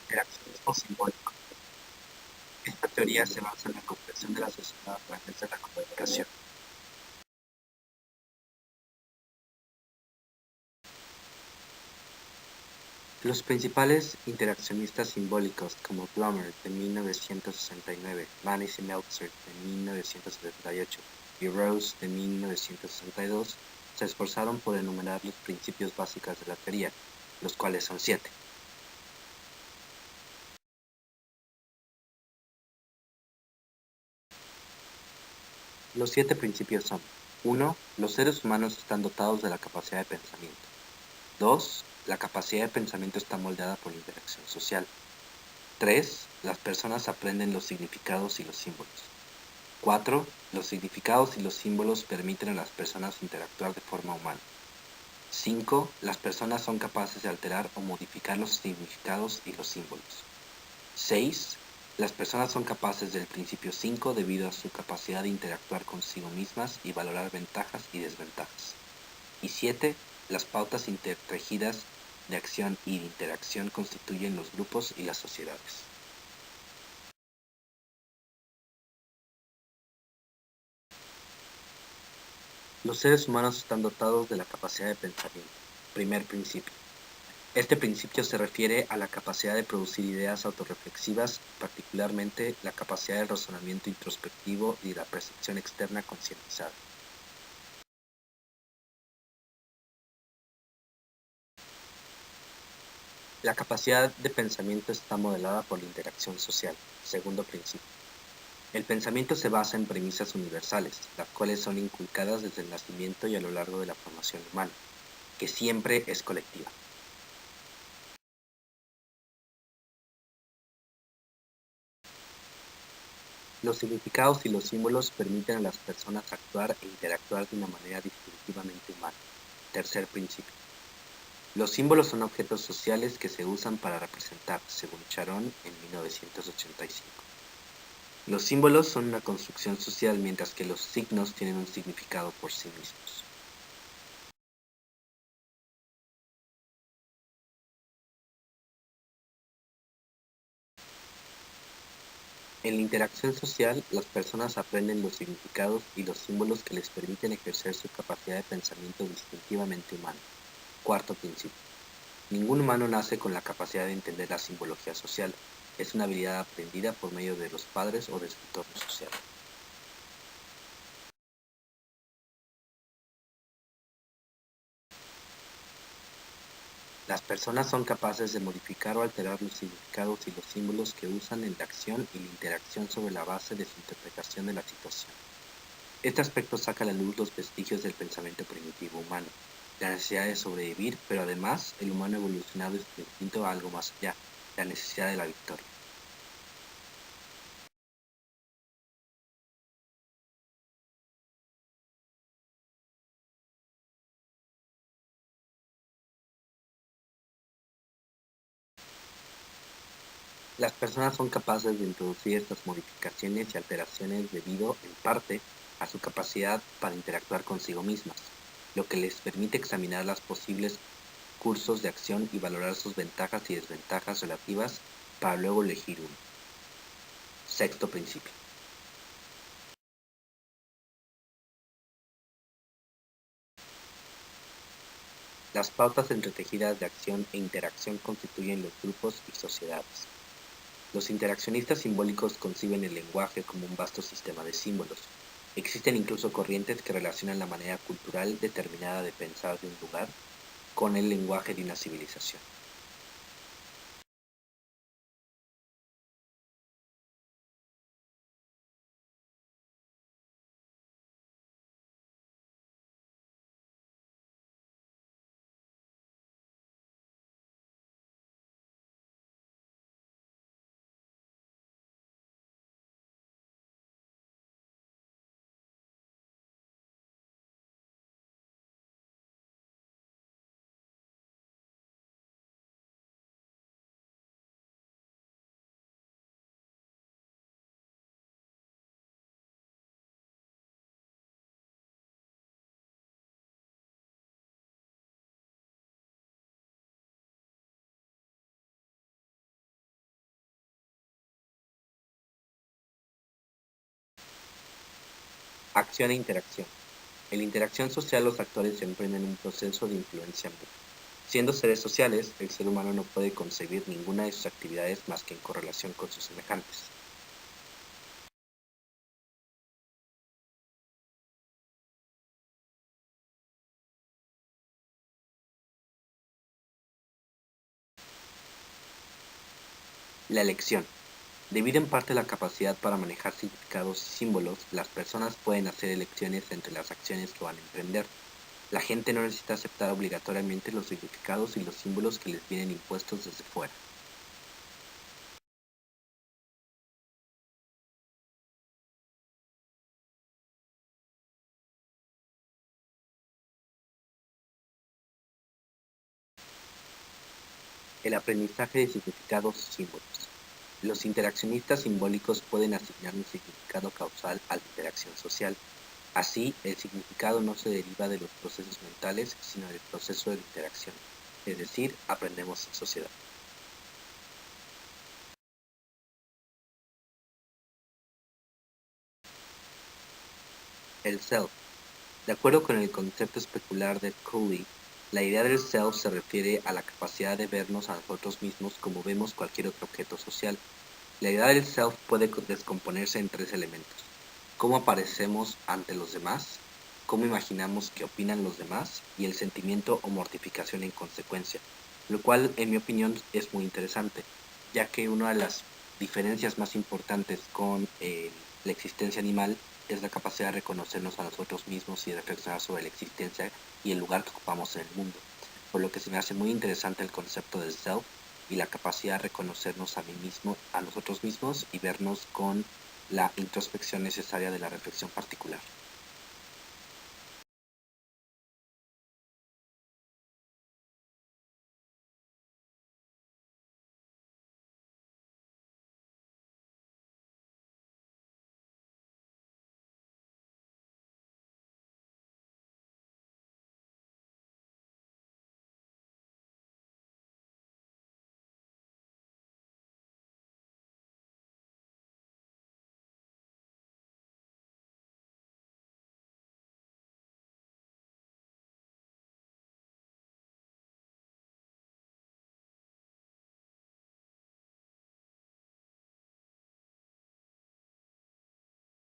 Interaccionismo simbólico. Esta teoría se basa en la comprensión de la sociedad a través de la comunicación. Los principales interaccionistas simbólicos, como Plummer de 1969, Manis y Meltzer de 1978 y Rose de 1962, se esforzaron por enumerar los principios básicos de la teoría, los cuales son 7. Los 7 principios son: 1. Los seres humanos están dotados de la capacidad de pensamiento. 2. La capacidad de pensamiento está moldeada por la interacción social. 3. Las personas aprenden los significados y los símbolos. 4. Los significados y los símbolos permiten a las personas interactuar de forma humana. 5. Las personas son capaces de alterar o modificar los significados y los símbolos. 6. Las personas son capaces del principio 5 debido a su capacidad de interactuar consigo mismas y valorar ventajas y desventajas. Y 7. Las pautas interregidas de acción y de interacción constituyen los grupos y las sociedades. Los seres humanos están dotados de la capacidad de pensamiento. Primer principio. Este principio se refiere a la capacidad de producir ideas autorreflexivas, particularmente la capacidad del razonamiento introspectivo y de la percepción externa concientizada. La capacidad de pensamiento está modelada por la interacción social. Segundo principio. El pensamiento se basa en premisas universales, las cuales son inculcadas desde el nacimiento y a lo largo de la formación humana, que siempre es colectiva. Los significados y los símbolos permiten a las personas actuar e interactuar de una manera distintivamente humana. Tercer principio. Los símbolos son objetos sociales que se usan para representar, según Sharon en 1985. Los símbolos son una construcción social mientras que los signos tienen un significado por sí mismos. En la interacción social, las personas aprenden los significados y los símbolos que les permiten ejercer su capacidad de pensamiento distintivamente humana. Cuarto principio. Ningún humano nace con la capacidad de entender la simbología social. Es una habilidad aprendida por medio de los padres o de su entorno social. Las personas son capaces de modificar o alterar los significados y los símbolos que usan en la acción y la interacción sobre la base de su interpretación de la situación. Este aspecto saca a la luz los vestigios del pensamiento primitivo humano, la necesidad de sobrevivir, pero además el humano ha evolucionado de su instinto a algo más allá, la necesidad de la victoria. Las personas son capaces de introducir estas modificaciones y alteraciones debido, en parte, a su capacidad para interactuar consigo mismas, lo que les permite examinar las posibles cursos de acción y valorar sus ventajas y desventajas relativas para luego elegir uno. Sexto principio. Las pautas entretejidas de acción e interacción constituyen los grupos y sociedades. Los interaccionistas simbólicos conciben el lenguaje como un vasto sistema de símbolos. Existen incluso corrientes que relacionan la manera cultural determinada de pensar de un lugar con el lenguaje de una civilización. Acción e interacción. En la interacción social los actores emprenden un proceso de influencia mutua. Siendo seres sociales, el ser humano no puede concebir ninguna de sus actividades más que en correlación con sus semejantes. La elección. Debido en parte a la capacidad para manejar significados y símbolos, las personas pueden hacer elecciones entre las acciones que van a emprender. La gente no necesita aceptar obligatoriamente los significados y los símbolos que les vienen impuestos desde fuera. El aprendizaje de significados y símbolos. Los interaccionistas simbólicos pueden asignar un significado causal a la interacción social. Así, el significado no se deriva de los procesos mentales, sino del proceso de interacción. Es decir, aprendemos en sociedad. El self. De acuerdo con el concepto especular de Cooley, la idea del self se refiere a la capacidad de vernos a nosotros mismos como vemos cualquier otro objeto social. La idea del self puede descomponerse en tres elementos: cómo aparecemos ante los demás, cómo imaginamos que opinan los demás y el sentimiento o mortificación en consecuencia, lo cual en mi opinión es muy interesante, ya que una de las diferencias más importantes con la existencia animal es la capacidad de reconocernos a nosotros mismos y de reflexionar sobre la existencia y el lugar que ocupamos en el mundo, por lo que se me hace muy interesante el concepto del self y la capacidad de reconocernos a mí mismo, a nosotros mismos y vernos con la introspección necesaria de la reflexión particular.